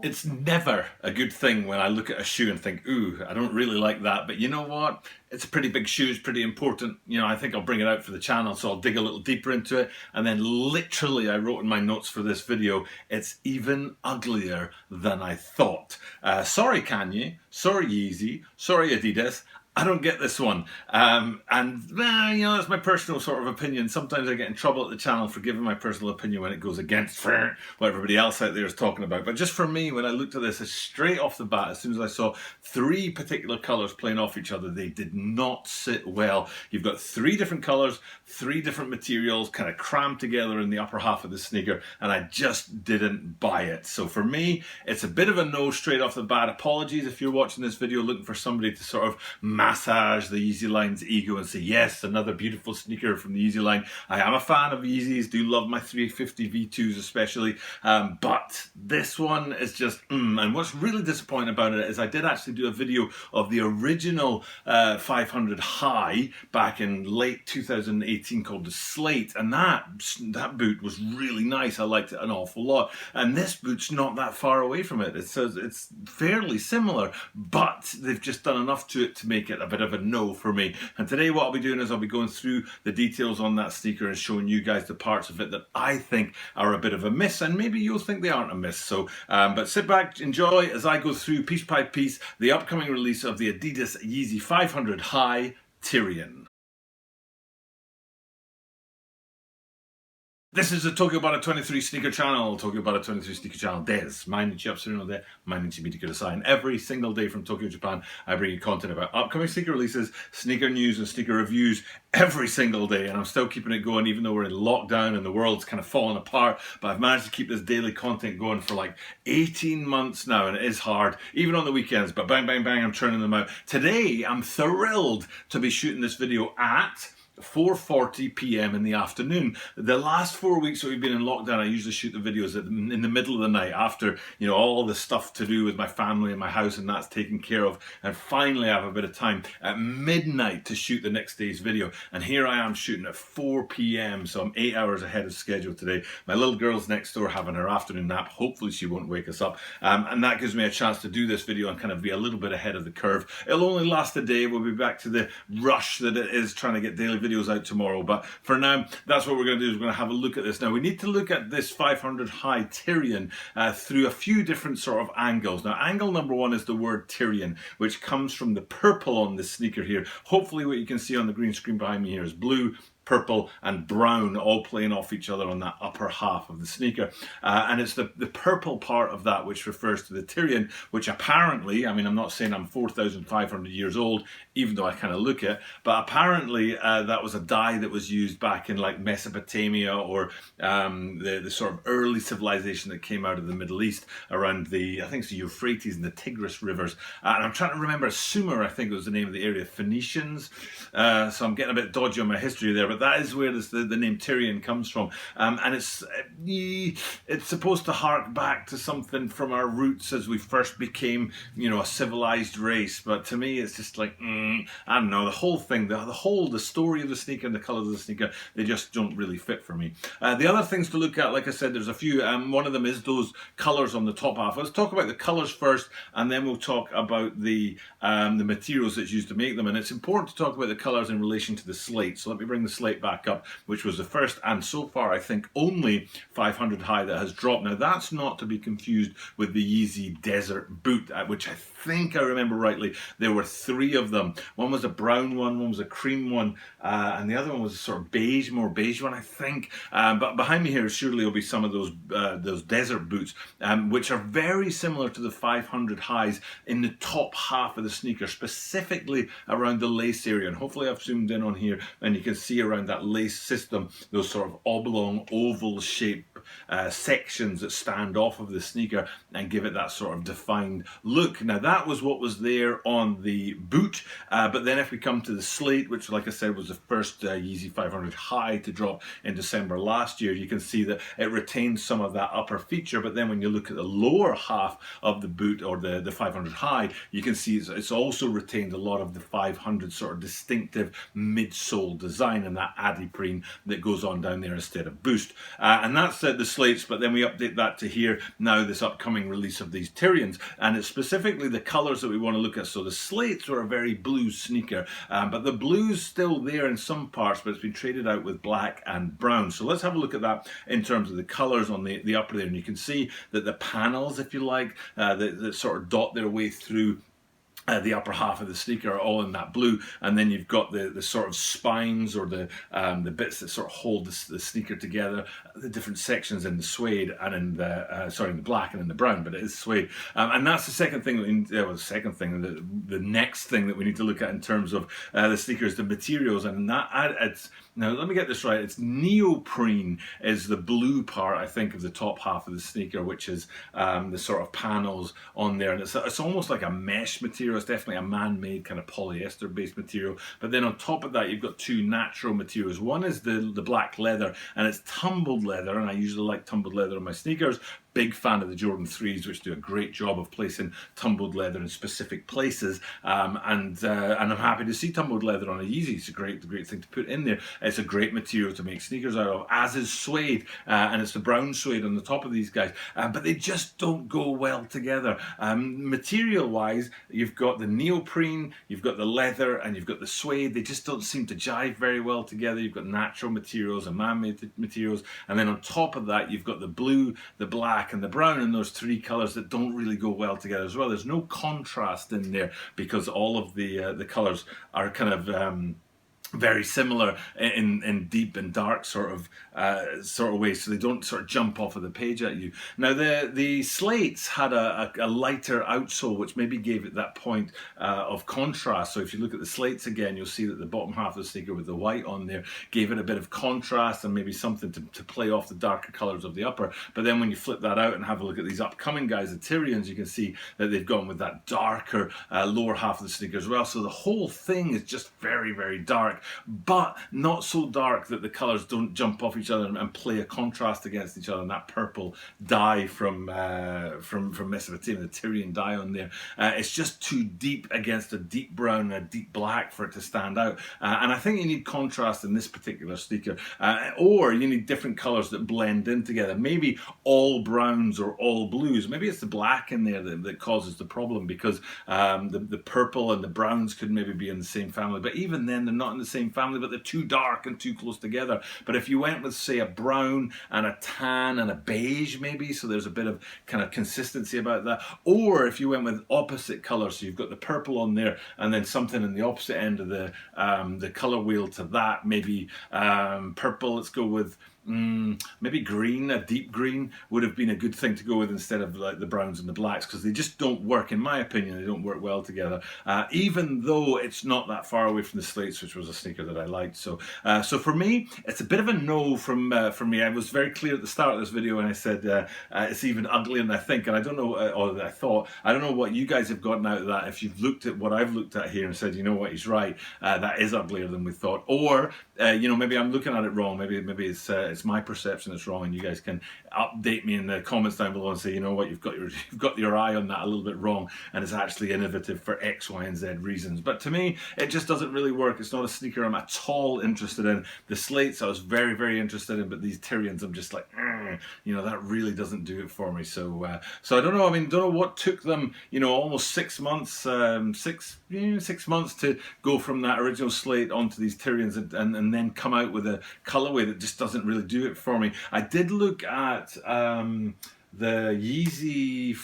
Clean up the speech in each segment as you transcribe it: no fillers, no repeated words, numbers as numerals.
It's never a good thing when I look at a shoe and think, ooh, I don't really like that. But you know what? It's a pretty big shoe, it's pretty important. You know, I think I'll bring it out for the channel, so I'll dig a little deeper into it. And then literally, I wrote in my notes for this video, it's even uglier than I thought. Sorry, Kanye. Sorry, Yeezy. Sorry, Adidas. I don't get this one. You know, that's my personal sort of opinion. Sometimes I get in trouble at the channel for giving my personal opinion when it goes against what everybody else out there is talking about. But just for me, when I looked at this, straight off the bat, as soon as I saw three particular colours playing off each other, they did not sit well. You've got three different colours, three different materials, kind of crammed together in the upper half of the sneaker, and I just didn't buy it. So for me, it's a bit of a no straight off the bat. Apologies if you're watching this video looking for somebody to sort of massage the Yeezy line's ego and say, yes, another beautiful sneaker from the Yeezy line. I am a fan of Yeezys, do love my 350 V2s especially, but this one is just, and what's really disappointing about it is I did actually do a video of the original 500 High back in late 2018 called the Slate, and that boot was really nice. I liked it an awful lot, and this boot's not that far away from it. It's fairly similar, but they've just done enough to it to make it a bit of a no for me. And today what I'll be doing is I'll be going through the details on that sneaker and showing you guys the parts of it that I think are a bit of a miss, and maybe you'll think they aren't a miss. So, but sit back, enjoy as I go through piece by piece the upcoming release of the Adidas Yeezy 500 High Tyrian. This is the Tokyo Bara 23 sneaker channel, Tokyo Bara 23 sneaker channel des.毎日アップするので、毎日見てください. And every single day from Tokyo, Japan, I bring you content about upcoming sneaker releases, sneaker news and sneaker reviews every single day. And I'm still keeping it going even though we're in lockdown and the world's kind of falling apart. But I've managed to keep this daily content going for like 18 months now, and it is hard, even on the weekends. But bang, bang, bang, I'm churning them out. Today, I'm thrilled to be shooting this video at 4:40 p.m. in the afternoon. The last 4 weeks that we've been in lockdown, I usually shoot the videos in the middle of the night after, you know, all the stuff to do with my family and my house, and that's taken care of. And finally, I have a bit of time at midnight to shoot the next day's video. And here I am shooting at 4 p.m. So I'm 8 hours ahead of schedule today. My little girl's next door having her afternoon nap. Hopefully she won't wake us up. And that gives me a chance to do this video and kind of be a little bit ahead of the curve. It'll only last a day. We'll be back to the rush that it is trying to get daily videos out tomorrow, but for now that's what we're going to do, is we're going to have a look at this. Now we need to look at this 500 High Tyrian through a few different sort of angles. Now angle number one is the word Tyrian, which comes from the purple on this sneaker here. Hopefully what you can see on the green screen behind me here is blue, purple and brown all playing off each other on that upper half of the sneaker, and it's the purple part of that which refers to the Tyrian, which apparently, I mean, I'm not saying I'm 4,500 years old, even though I kind of look it, but apparently that was a dye that was used back in like Mesopotamia or the sort of early civilization that came out of the Middle East around the, I think it's the Euphrates and the Tigris rivers, and I'm trying to remember, Sumer I think was the name of the area, Phoenicians, so I'm getting a bit dodgy on my history there, but that is where the name Tyrian comes from, and it's supposed to hark back to something from our roots as we first became, you know, a civilized race. But to me, it's just like I don't know, the whole thing, the story of the sneaker and the colours of the sneaker, they just don't really fit for me. The other things to look at, like I said, there's a few. One of them is those colours on the top half. Let's talk about the colours first, and then we'll talk about the materials that's used to make them. And it's important to talk about the colours in relation to the Slate. So let me bring the Slate back up, which was the first and so far I think only 500 High that has dropped. Now that's not to be confused with the Yeezy Desert boot, which I think I remember rightly there were three of them. One was a brown one was a cream one, and the other one was a sort of beige, more beige one I think, but behind me here surely will be some of those desert boots, which are very similar to the 500 Highs in the top half of the sneaker, specifically around the lace area. And hopefully I've zoomed in on here and you can see around that lace system those sort of oblong oval shape sections that stand off of the sneaker and give it that sort of defined look. Now that was what was there on the boot, but then if we come to the Slate, which like I said was the first Yeezy 500 High to drop in December last year, you can see that it retains some of that upper feature, but then when you look at the lower half of the boot, or the 500 High, you can see it's also retained a lot of the 500 sort of distinctive midsole design and that adiprene that goes on down there instead of boost, and that's the slates, but then we update that to here now, this upcoming release of these Tyrians, and it's specifically the colors that we want to look at. So the slates are a very blue sneaker, but the blue's still there in some parts, but it's been traded out with black and brown. So let's have a look at that in terms of the colors on the upper there, and you can see that the panels, if you like, that sort of dot their way through the upper half of the sneaker are all in that blue, and then you've got the sort of spines, or the bits that sort of hold the sneaker together, the different sections in the suede and in the in the black and in the brown, but it is suede, and that's the second thing. The next thing that we need to look at in terms of the sneakers, the materials, and it's now, let me get this right. It's neoprene is the blue part, I think, of the top half of the sneaker, which is the sort of panels on there, and it's almost like a mesh material. It's definitely a man-made kind of polyester-based material. But then on top of that, you've got two natural materials. One is the black leather, and it's tumbled leather, and I usually like tumbled leather on my sneakers. Big fan of the Jordan 3s, which do a great job of placing tumbled leather in specific places, and I'm happy to see tumbled leather on a Yeezy. It's a great thing to put in there. It's a great material to make sneakers out of, as is suede, and it's the brown suede on the top of these guys, but they just don't go well together. Material-wise, you've got the neoprene, you've got the leather, and you've got the suede. They just don't seem to jive very well together. You've got natural materials and man-made materials, and then on top of that, you've got the blue, the black, and the brown, and those three colors that don't really go well together as well. There's no contrast in there because all of the colors are kind of very similar in deep and dark sort of ways, so they don't sort of jump off of the page at you. Now the slates had a lighter outsole, which maybe gave it that point of contrast. So if you look at the slates again, you'll see that the bottom half of the sneaker with the white on there gave it a bit of contrast and maybe something to play off the darker colors of the upper. But then when you flip that out and have a look at these upcoming guys, the Tyrians, you can see that they've gone with that darker lower half of the sneaker as well. So the whole thing is just very, very dark, but not so dark that the colours don't jump off each other and play a contrast against each other. And that purple dye from Mesopotamia, the Tyrian dye on there, it's just too deep against a deep brown and a deep black for it to stand out. And I think you need contrast in this particular sneaker, or you need different colours that blend in together. Maybe all browns or all blues. Maybe it's the black in there that causes the problem, because the purple and the browns could maybe be in the same family, but even then they're not in the same family, but they're too dark and too close together. But if you went with, say, a brown and a tan and a beige maybe, so there's a bit of kind of consistency about that, or if you went with opposite colours, so you've got the purple on there and then something in the opposite end of the colour wheel to that, maybe purple, let's go with maybe green, a deep green would have been a good thing to go with instead of like the browns and the blacks, because they just don't work, in my opinion, they don't work well together, even though it's not that far away from the slates, which was a sneaker that I liked. So for me, it's a bit of a no from me. I was very clear at the start of this video and I said it's even uglier than I think, and I don't know, or I thought, I don't know what you guys have gotten out of that. If you've looked at what I've looked at here and said, you know what, he's right, that is uglier than we thought, or maybe I'm looking at it wrong, maybe it's my perception that's wrong, and you guys can update me in the comments down below and say, you know what, you've got your eye on that a little bit wrong, and it's actually innovative for X, Y, and Z reasons. But to me, it just doesn't really work. It's not a sneaker I'm at all interested in. The slates I was very, very interested in, but these Tyrians, I'm just like, that really doesn't do it for me. So I don't know. I mean, don't know what took them, almost 6 months, 6 months to go from that original slate onto these Tyrians and then come out with a colorway that just doesn't really do it for me. I did look at the Yeezy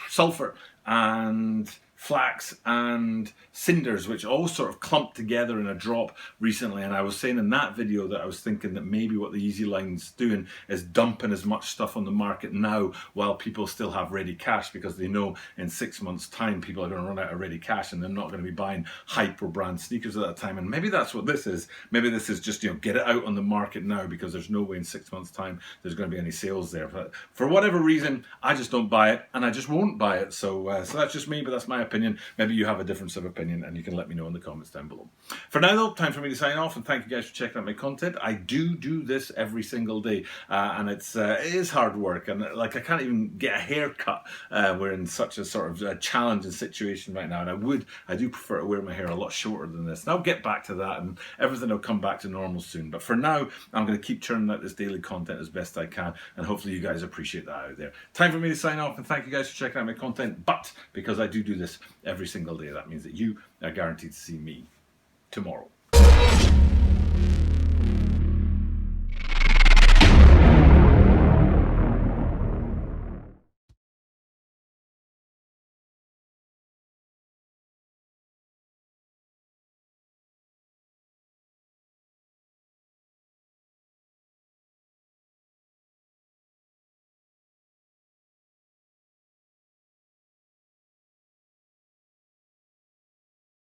Sulfur and Flax and Cinders, which all sort of clumped together in a drop recently, and I was saying in that video that I was thinking that maybe what the Yeezy line's doing is dumping as much stuff on the market now while people still have ready cash, because they know in 6 months time people are going to run out of ready cash and they're not going to be buying hyper brand sneakers at that time. And maybe that's what this is. Maybe this is just, get it out on the market now, because there's no way in 6 months time there's going to be any sales there. But for whatever reason, I just don't buy it, and I just won't buy it. So that's just me, but that's my opinion. opinion. Maybe you have a difference of opinion, and you can let me know in the comments down below. For now, though, time for me to sign off, and thank you guys for checking out my content. I do this every single day, and it is hard work, and like I can't even get a haircut. We're in such a sort of challenging situation right now, and I do prefer to wear my hair a lot shorter than this. And I'll get back to that, and everything will come back to normal soon. But for now, I'm going to keep churning out this daily content as best I can, and hopefully you guys appreciate that out there. Time for me to sign off, and thank you guys for checking out my content. But because I do this every single day, that means that you are guaranteed to see me tomorrow.